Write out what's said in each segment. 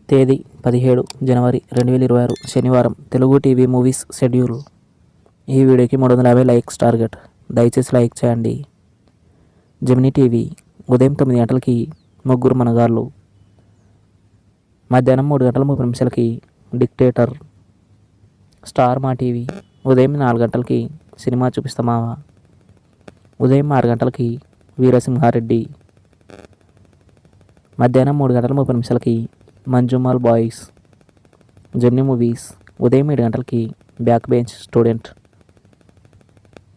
తేదీ 17 జనవరి 2026 శనివారం. Telugu TV movies schedule. ఈ వీడియోకి 350 లైక్స్ టార్గెట్. దయచేసి లైక్ చేయండి. జెమినీ టీవీ ఉదయం 9 గంటలకి ముగ్గురు మనగాళ్ళు, మధ్యాహ్నం 3 గంటల 30 నిమిషాలకి డిక్టేటర్. స్టార్ మా టీవీ ఉదయం 4 గంటలకి సినిమా చూపిస్తామావా. ఉదయం 6 గంటలకి వీరసింహారెడ్డి. మధ్యాహ్నం 3 గంటల 30 నిమిషాలకి మంజుమాల్ బాయ్స్. జెమినీ మూవీస్ ఉదయం 7 గంటలకి బ్యాక్ బెంచ్ స్టూడెంట్.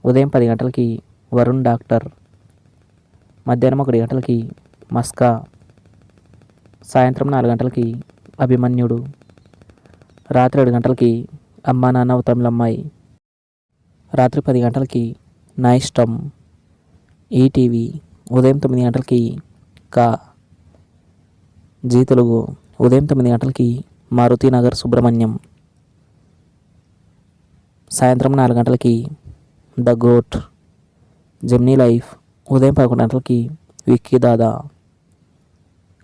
ఉదయం 10 గంటలకి వరుణ్ డాక్టర్. మధ్యాహ్నం 1 గంటలకి మస్కా. సాయంత్రం 4 గంటలకి అభిమన్యుడు. రాత్రి 7 గంటలకి అమ్మా నాన్న తమిళమ్మాయి. రాత్రి 10 గంటలకి నా ఇష్టం. ఈటీవీ ఉదయం 9 గంటలకి కా. జీ తెలుగు ఉదయం 9 గంటలకి మారుతినగర్ సుబ్రహ్మణ్యం. సాయంత్రం 4 గంటలకి ద గోట్. జెమినీ లైఫ్ ఉదయం 11 గంటలకి విక్కీ దాదా.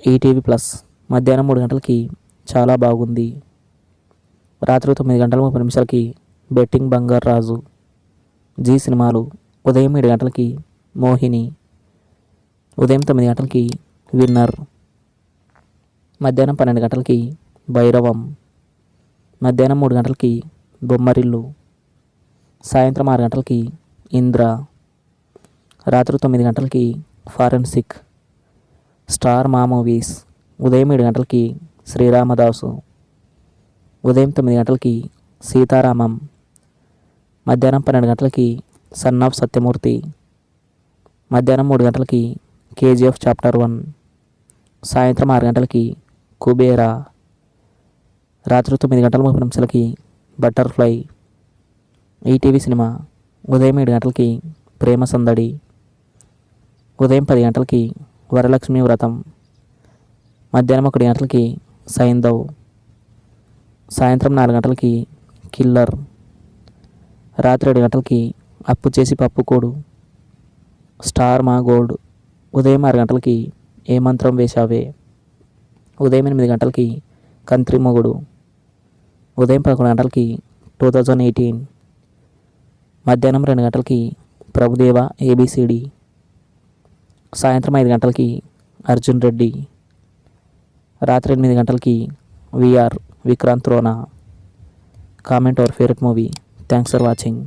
ఈటీవీ ప్లస్ మధ్యాహ్నం 3 గంటలకి చాలా బాగుంది. రాత్రి 9 గంటల 30 నిమిషాలకి బెట్టింగ్ బంగారు రాజు. జీ సినిమాలు ఉదయం 7 గంటలకి మోహిని. ఉదయం 9 గంటలకి విన్నర్. మధ్యాహ్నం 12 గంటలకి భైరవం. మధ్యాహ్నం 3 గంటలకి బొమ్మరిల్లు. సాయంత్రం 6 గంటలకి ఇంద్ర. రాత్రి 9 గంటలకి ఫారెన్సిక్. స్టార్ మా మూవీస్ ఉదయం 7 గంటలకి శ్రీరామదాసు. ఉదయం 9 గంటలకి సీతారామం. మధ్యాహ్నం 12 గంటలకి సన్ ఆఫ్ సత్యమూర్తి. మధ్యాహ్నం 3 గంటలకి కేజీఎఫ్ చాప్టర్ 1. సాయంత్రం 6 గంటలకి కుబేరా. రాత్రి 9 గంటల 30 నిమిషాలకి బటర్ఫ్లై. ఈటీవీ సినిమా ఉదయం 7 గంటలకి ప్రేమ సందడి. ఉదయం 10 గంటలకి వరలక్ష్మి వ్రతం. మధ్యాహ్నం 1 గంటలకి సైంధవ్. సాయంత్రం 4 గంటలకి కిల్లర్. రాత్రి 7 గంటలకి అప్పు చేసి పప్పుకోడు. స్టార్ మా గోల్డ్ ఉదయం 6 గంటలకి ఏ మంత్రం వేశావే. ఉదయం 8 గంటలకి కంత్రి మొగుడు. ఉదయం 11 గంటలకి 2018. మధ్యాహ్నం 2 గంటలకి ప్రభుదేవ ఏబిసిడి. సాయంత్రం 5 గంటలకి అర్జున్ రెడ్డి. రాత్రి 8 గంటలకి VR Vikrant Rona. Comment our favourite movie. Thanks for watching.